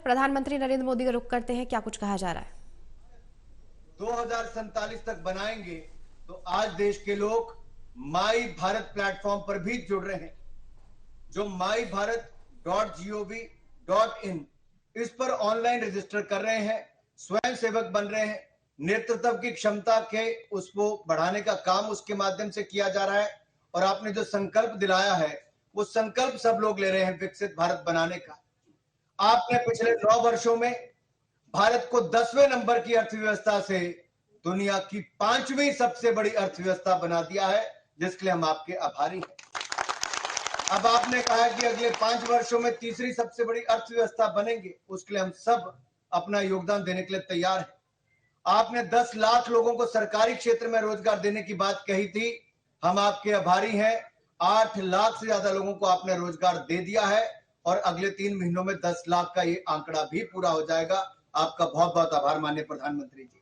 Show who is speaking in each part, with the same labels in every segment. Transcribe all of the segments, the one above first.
Speaker 1: प्रधानमंत्री नरेंद्र मोदी का रुख करते हैं, क्या कुछ कहा जा रहा है?
Speaker 2: 2047 तक बनाएंगे तो आज देश के लोग माई भारत प्लेटफॉर्म पर भी जुड़ रहे हैं। जो MyBharat.gov.in इस पर ऑनलाइन रजिस्टर कर रहे हैं, स्वयं सेवक बन रहे हैं, नेतृत्व की क्षमता के उसको बढ़ाने का काम उसके माध्यम से किया जा रहा है। और आपने जो संकल्प दिलाया है वो संकल्प सब लोग ले रहे हैं विकसित भारत बनाने का। आपने पिछले 9 वर्षों में भारत को 10वें नंबर की अर्थव्यवस्था से दुनिया की 5वीं सबसे बड़ी अर्थव्यवस्था बना दिया है, जिसके लिए हम आपके आभारी हैं। अब आपने कहा कि अगले 5 वर्षों में तीसरी सबसे बड़ी अर्थव्यवस्था बनेंगे, उसके लिए हम सब अपना योगदान देने के लिए तैयार हैं। आपने 10 लाख लोगों को सरकारी क्षेत्र में रोजगार देने की बात कही थी, हम आपके आभारी हैं। 8 लाख से ज्यादा लोगों को आपने रोजगार दे दिया है और अगले 3 महीनों में 10 लाख का ये आंकड़ा भी पूरा हो जाएगा। आपका बहुत बहुत आभार माननीय प्रधानमंत्री जी।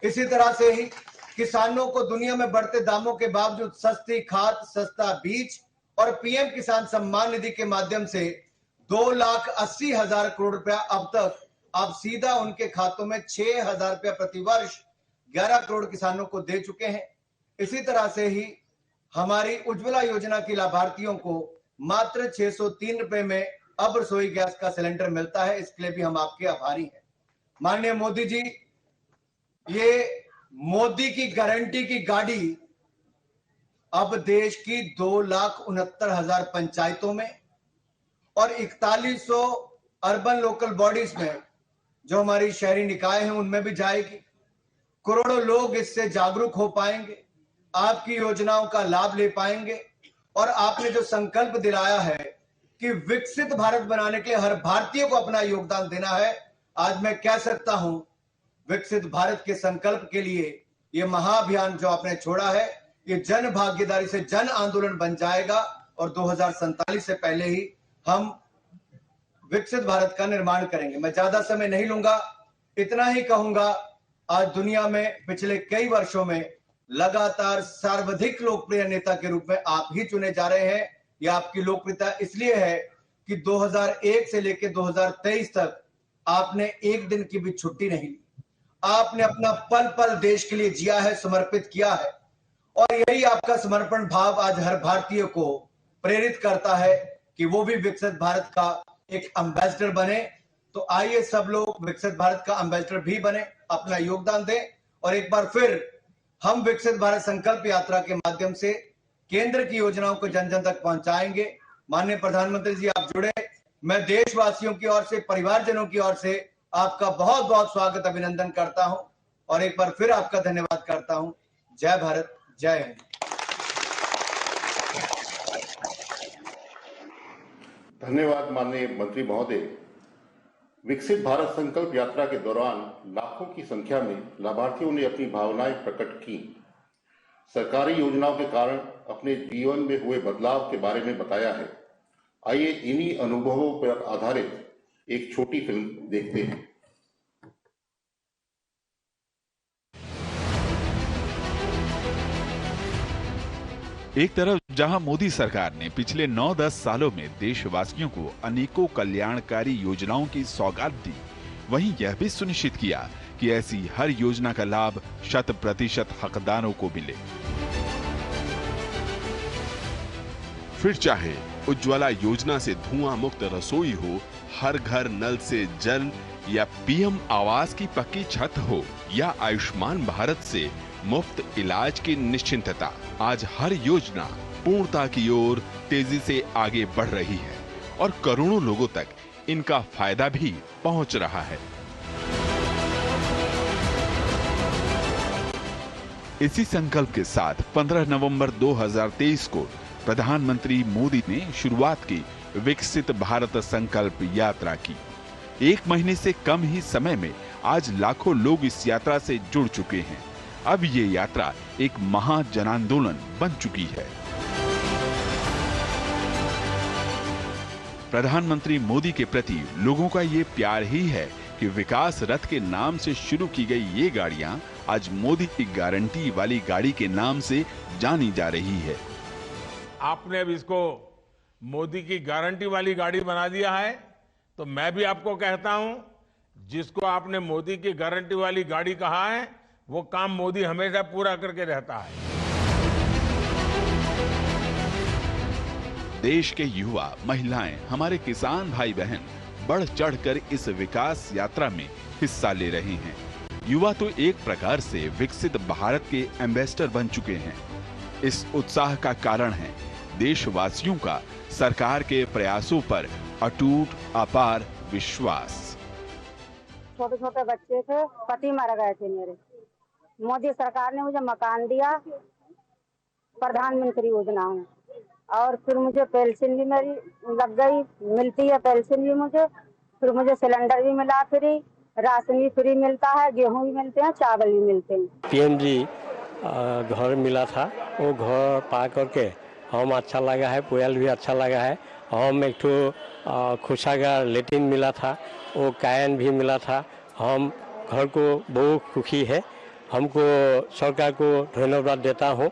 Speaker 2: इसी तरह से ही किसानों को दुनिया में बढ़ते दामों के बावजूद सस्ती खाद, सस्ता बीज और पीएम किसान सम्मान निधि के माध्यम से 2,80,000 करोड़ रुपया अब तक आप सीधा उनके खातों में 6,000 रुपया प्रति वर्ष 11 करोड़ किसानों को दे चुके हैं। इसी तरह से ही हमारी उज्ज्वला योजना की लाभार्थियों को मात्र 603 रुपए में अब रसोई गैस का सिलेंडर मिलता है, इसके लिए भी हम आपके आभारी हैं। माननीय मोदी जी, ये मोदी की गारंटी की गाड़ी अब देश की 2,69,000 पंचायतों में और 4100 अर्बन लोकल बॉडीज में जो हमारी शहरी निकाय हैं उनमें भी जाएगी। करोड़ों लोग इससे जागरूक हो पाएंगे, आपकी योजनाओं का लाभ ले पाएंगे। और आपने जो संकल्प दिलाया है कि विकसित भारत बनाने के लिए हर भारतीय को अपना योगदान देना है, आज मैं कह सकता हूं विकसित भारत के संकल्प के लिए ये महाअभियान जो आपने छोड़ा है, ये जन भागीदारी से जन आंदोलन बन जाएगा और 2047 से पहले ही हम विकसित भारत का निर्माण करेंगे। मैं ज्यादा समय नहीं लूंगा, इतना ही कहूंगा, आज दुनिया में पिछले कई वर्षों में लगातार सर्वाधिक लोकप्रिय नेता के रूप में आप ही चुने जा रहे हैं। यह आपकी लोकप्रियता इसलिए है कि 2001 से लेकर 2023 तक आपने एक दिन की भी छुट्टी नहीं ली। आपने अपना पल पल देश के लिए जिया है, समर्पित किया है और यही आपका समर्पण भाव आज हर भारतीय को प्रेरित करता है कि वो भी विकसित भारत का एक एम्बेसडर बने। तो आइए सब लोग विकसित भारत का एम्बेसडर भी बने, अपना योगदान दें और एक बार फिर हम विकसित भारत संकल्प यात्रा के माध्यम से केंद्र की योजनाओं को जन जन तक पहुंचाएंगे। माननीय प्रधानमंत्री जी, आप जुड़े, मैं देशवासियों की ओर से, परिवारजनों की ओर से आपका बहुत बहुत स्वागत, अभिनंदन करता हूं और एक बार फिर आपका धन्यवाद करता हूं। जय भारत, जय हिंद।
Speaker 3: धन्यवाद माननीय मंत्री महोदय। विकसित भारत संकल्प यात्रा के दौरान लाखों की संख्या में लाभार्थियों ने अपनी भावनाएं प्रकट की, सरकारी योजनाओं के कारण अपने जीवन में हुए बदलाव के बारे में बताया है। आइए इन्हीं अनुभवों पर आधारित एक छोटी फिल्म देखते हैं।
Speaker 4: एक तरफ जहां मोदी सरकार ने पिछले 9-10 सालों में देशवासियों को अनेकों कल्याणकारी योजनाओं की सौगात दी, वहीं यह भी सुनिश्चित किया कि ऐसी हर योजना का लाभ 100% हकदारों को मिले।
Speaker 5: फिर चाहे उज्ज्वला योजना से धुआं मुक्त रसोई हो, हर घर नल से जल, या पीएम आवास की पक्की छत हो, या आयुष्मान भारत से मुफ्त इलाज की निश्चिंतता, आज हर योजना पूर्णता की ओर तेजी से आगे बढ़ रही है और करोड़ों लोगों तक इनका फायदा भी पहुंच रहा है। इसी संकल्प के साथ 15 नवंबर 2023 को प्रधानमंत्री मोदी ने शुरुआत की विकसित भारत संकल्प यात्रा की। 1 महीने से कम ही समय में आज लाखों लोग इस यात्रा से जुड़ चुके हैं। अब ये यात्रा एक महा जन आंदोलन बन चुकी है। प्रधानमंत्री मोदी के प्रति लोगों का ये प्यार ही है कि विकास रथ के नाम से शुरू की गई ये गाड़ियां आज मोदी की गारंटी वाली गाड़ी के नाम से जानी जा रही है।
Speaker 6: आपने अब इसको मोदी की गारंटी वाली गाड़ी बना दिया है, तो मैं भी आपको कहता हूं, जिसको आपने मोदी की गारंटी वाली गाड़ी कहा है, वो काम मोदी हमेशा पूरा करके रहता है।
Speaker 4: देश के युवा, महिलाएं, हमारे किसान भाई बहन बढ़ चढ़कर इस विकास यात्रा में हिस्सा ले रहे हैं। युवा तो एक प्रकार से विकसित भारत के एम्बेसडर बन चुके हैं। इस उत्साह का कारण है देशवासियों का सरकार के प्रयासों पर अटूट अपार विश्वास।
Speaker 7: छोटे छोटे बच्चे थे, पति मर गए थे मेरे। मोदी सरकार ने मुझे मकान दिया प्रधानमंत्री योजना में, और फिर मुझे पेंशन भी मेरी लग गई, मिलती है पेंशन भी मुझे। फिर मुझे सिलेंडर भी मिला फ्री, राशन भी फ्री मिलता है, गेहूं भी मिलते हैं, चावल भी मिलते हैं।
Speaker 8: पीएमजी घर मिला था, वो घर पा करके हम अच्छा लगा है, कोयल भी अच्छा लगा है। हम एक ठो खुशागर लेटिन मिला था, वो कायन भी मिला था। हम घर को बहुत खुशी है, हमको सरकार को धन्यवाद देता हूँ।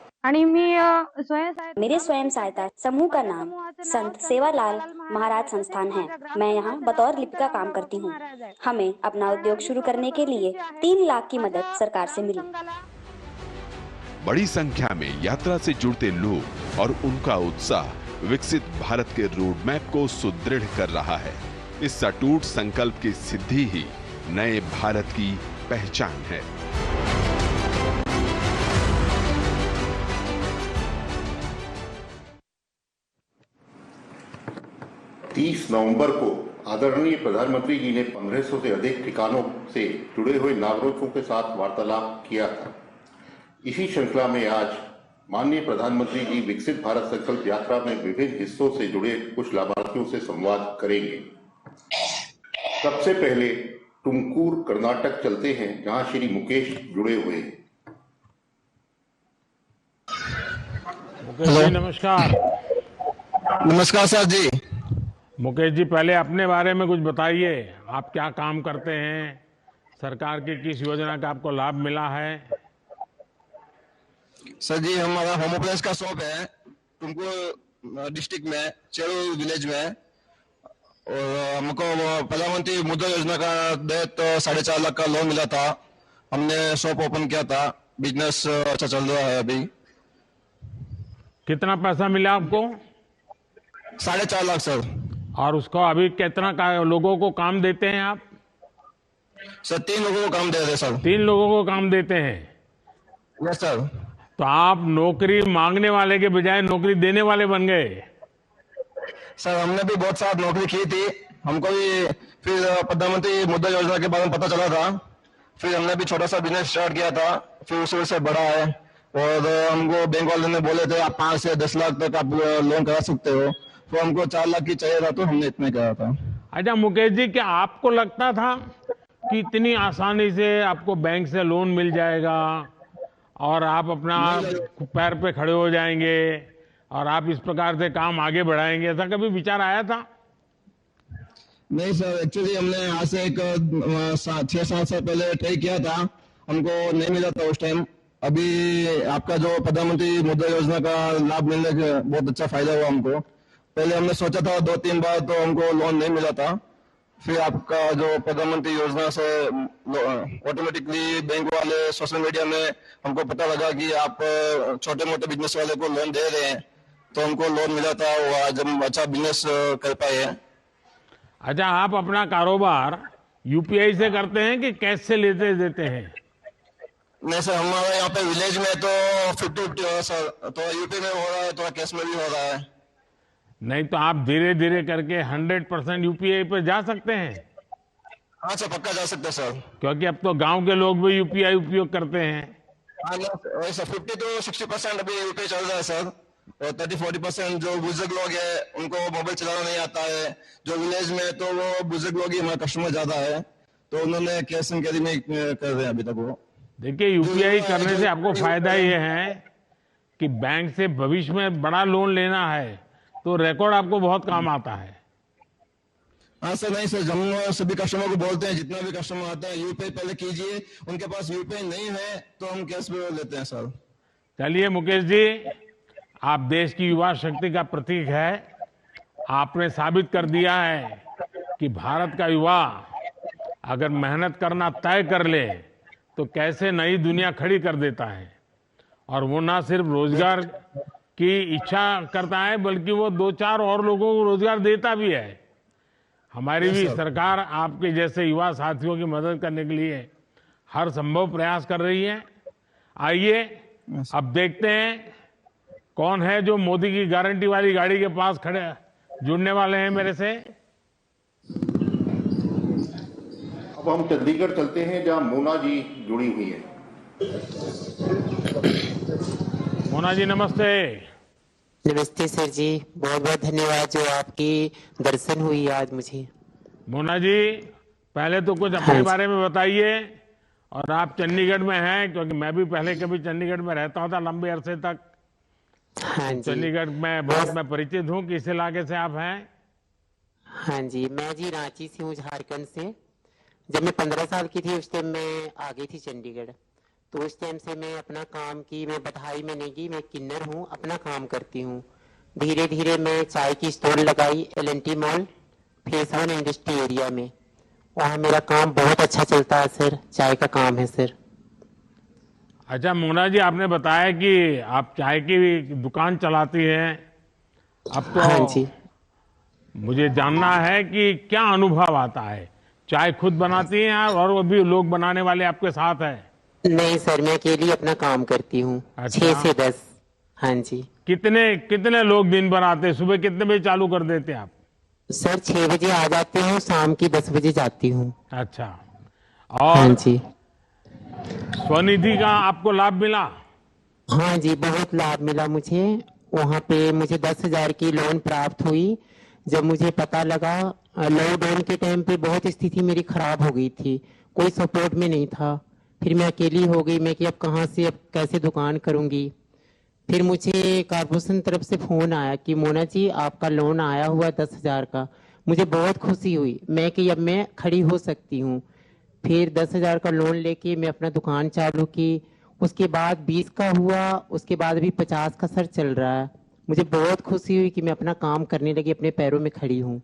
Speaker 9: मेरे स्वयं सहायता समूह का नाम संत सेवालाल महाराज संस्थान है। मैं यहाँ बतौर लिपिका काम करती हूँ। हमें अपना उद्योग शुरू करने के लिए 3 लाख की मदद सरकार से मिली।
Speaker 4: बड़ी संख्या में यात्रा से जुड़ते लोग और उनका उत्साह विकसित भारत के रोड मैप को सुदृढ़ कर रहा है। इस अटूट संकल्प की सिद्धि ही नए भारत की पहचान है।
Speaker 3: नवंबर को आदरणीय प्रधानमंत्री जी ने 1500 से अधिक ठिकानों से जुड़े हुए नागरिकों के साथ वार्तालाप किया था। इसी श्रृंखला में आज माननीय प्रधानमंत्री जी विकसित भारत संकल्प यात्रा में विभिन्न हिस्सों से जुड़े कुछ लाभार्थियों से संवाद करेंगे। सबसे पहले तुमकुर कर्नाटक चलते हैं, जहां श्री मुकेश जुड़े हुए हैं।
Speaker 6: मुकेश जी नमस्कार।
Speaker 10: नमस्कार सर जी।
Speaker 6: मुकेश जी, पहले अपने बारे में कुछ बताइए। आप क्या काम करते हैं, सरकार की किस योजना का आपको लाभ मिला है?
Speaker 10: सर जी, हमारा होम अप्लायंस का शॉप है तुमको डिस्ट्रिक्ट में, चेरू विलेज में, और हमको प्रधानमंत्री मुद्रा योजना का तो 4.5 लाख का लोन मिला था। हमने शॉप ओपन किया था, बिजनेस अच्छा चल रहा है अभी।
Speaker 6: कितना पैसा मिला आपको?
Speaker 10: 4.5 लाख सर।
Speaker 6: और उसको अभी कितना लोगों को काम देते हैं आप?
Speaker 10: सर 3 लोगों को काम दे रहे सर।
Speaker 6: 3 लोगों को काम देते हैं?
Speaker 10: Yes sir.
Speaker 6: तो आप नौकरी मांगने वाले के बजाय नौकरी देने वाले बन गए।
Speaker 10: सर हमने भी बहुत सारी नौकरी की थी, हमको भी फिर प्रधानमंत्री मुद्रा योजना के बारे में पता चला था। फिर हमने भी छोटा सा बिजनेस स्टार्ट किया था, फिर उस वजह से बढ़ा है। और हमको बैंक वाले ने बोले थे आप 5 से 10 लाख तक आप लोन करा सकते हो, तो हमको 4 लाख की चाहिए था, तो हमने इतने करा था।
Speaker 6: अच्छा मुकेश जी, क्या आपको लगता था कि इतनी आसानी से आपको बैंक से लोन मिल जाएगा और आप अपना पैर पे खड़े हो जाएंगे और आप इस प्रकार से काम आगे बढ़ाएंगे? ऐसा कभी विचार आया था?
Speaker 10: नहीं सर, एक्चुअली हमने आज से एक 6-7 साल पहले ट्राई किया था, हमको नहीं मिला था उस टाइम। अभी आपका जो प्रधानमंत्री मुद्रा योजना का लाभ मिलने का बहुत अच्छा फायदा हुआ हमको। पहले हमने सोचा था 2-3 बार, तो हमको लोन नहीं मिला था। फिर आपका जो प्रधानमंत्री योजना से ऑटोमेटिकली बैंक वाले सोशल मीडिया में हमको पता लगा कि आप छोटे मोटे बिजनेस वाले को लोन दे रहे हैं, तो हमको लोन मिला था। वो आज हम अच्छा बिजनेस कर पाए हैं।
Speaker 6: अच्छा, आप अपना कारोबार यूपीआई से करते हैं कि कैश से लेते देते हैं?
Speaker 10: नहीं सर, हमारे यहाँ पे विलेज में तो 50-50 हो सर, तो यूपी में हो रहा है, थोड़ा कैश में भी हो रहा है।
Speaker 6: नहीं तो आप धीरे धीरे करके 100% यूपीआई पर जा सकते हैं।
Speaker 10: हाँ सर, पक्का जा सकते सर,
Speaker 6: क्योंकि अब तो गांव के लोग भी यूपीआई उपयोग करते हैं।
Speaker 10: हाँ सर, 50-60% अभी यूपीआई चल रहा है सर, और 30-40% जो बुजुर्ग लोग हैं उनको मोबाइल चलाना नहीं आता है। जो विलेज में तो वो बुजुर्ग लोग ही हमारे कस्टमर ज्यादा है, तो उन्होंने कैश एंड कैरी में कर रहे हैं अभी तक वो।
Speaker 6: देखिए, यूपीआई करने से आपको फायदा ये है कि बैंक से भविष्य में बड़ा लोन लेना है तो रिकॉर्ड आपको बहुत काम आता है।
Speaker 10: हाँ सर, नहीं सर, हम सभी कस्टमर को बोलते हैं, जितना भी कस्टमर आता है यूपीआई पहले कीजिए, उनके पास यूपीआई नहीं है तो हम कैश में लेते हैं सर।
Speaker 6: चलिए मुकेश जी, आप देश की युवा शक्ति का प्रतीक है। आपने साबित कर दिया है कि भारत का युवा अगर मेहनत करना तय कर ले तो कैसे नई दुनिया खड़ी कर देता है। और वो ना सिर्फ रोजगार की इच्छा करता है बल्कि वो 2-4 और लोगों को रोजगार देता भी है। हमारी भी सरकार आपके जैसे युवा साथियों की मदद करने के लिए हर संभव प्रयास कर रही है। आइए अब देखते हैं कौन है जो मोदी की गारंटी वाली गाड़ी के पास खड़े जुड़ने वाले हैं मेरे से।
Speaker 3: अब हम चंडीगढ़ चलते हैं जहां मोना जी जुड़ी हुई है।
Speaker 6: मोना जी नमस्ते।
Speaker 11: नमस्ते सर जी, बहुत बहुत धन्यवाद जो आपकी दर्शन हुई आज मुझे।
Speaker 6: मोना जी पहले तो कुछ अपने बारे में बताइए और आप चंडीगढ़ में हैं, क्योंकि मैं भी पहले कभी चंडीगढ़ में रहता था लंबे अरसे तक।
Speaker 11: हाँ जी,
Speaker 6: चंडीगढ़ में बहुत मैं परिचित हूँ। किस इलाके से आप हैं?
Speaker 11: हाँ जी, मैं जी रांची से हूँ, झारखंड से। जब मैं 15 साल की थी उस टाइम मैं आ गई थी चंडीगढ़। तो उस टाइम से मैं अपना काम की, मैं बधाई में नहीं की, मैं किन्नर हूँ, अपना काम करती हूँ। धीरे धीरे मैं चाय की स्टॉल लगाई L&T mall phase 1 industry area में। वहाँ मेरा काम बहुत अच्छा चलता है सर, चाय का काम है सर।
Speaker 6: अच्छा मोना जी, आपने बताया कि आप चाय की दुकान चलाती हैं। अब तो
Speaker 11: हाँ जी,
Speaker 6: मुझे जानना है कि क्या अनुभव आता है। चाय खुद बनाती हैं और वो भी लोग बनाने वाले आपके साथ हैं?
Speaker 11: नहीं सर, मैं अकेली अपना काम करती हूँ।
Speaker 6: अच्छा।
Speaker 11: 6 से 10। हाँ जी।
Speaker 6: कितने लोग दिन भर आते हैं? सुबह कितने बजे चालू कर देते हैं आप?
Speaker 11: सर 6 बजे आ जाती हूँ, शाम की 10 बजे जाती हूँ।
Speaker 6: अच्छा।
Speaker 11: हाँ
Speaker 6: और
Speaker 11: जी।
Speaker 6: स्वनिधि का आपको लाभ मिला?
Speaker 11: हाँ जी, बहुत लाभ मिला मुझे। वहाँ पे मुझे 10,000 की लोन प्राप्त हुई। जब मुझे पता लगा, लॉकडाउन के टाइम पे बहुत स्थिति मेरी खराब हो गई थी, कोई सपोर्ट में नहीं था। फिर मैं अकेली हो गई, मैं कि अब कहाँ से, अब कैसे दुकान करूँगी। फिर मुझे कॉर्पोरेशन तरफ से फोन आया कि मोना जी आपका लोन आया हुआ 10,000 का। मुझे बहुत खुशी हुई, मैं कि अब मैं खड़ी हो सकती हूँ। फिर 10,000 का लोन लेके मैं अपना दुकान चालू की। उसके बाद 20 का हुआ, उसके बाद अभी 50 का सर चल रहा है। मुझे बहुत खुशी हुई कि मैं अपना काम करने लगी, अपने पैरों में खड़ी हूँ।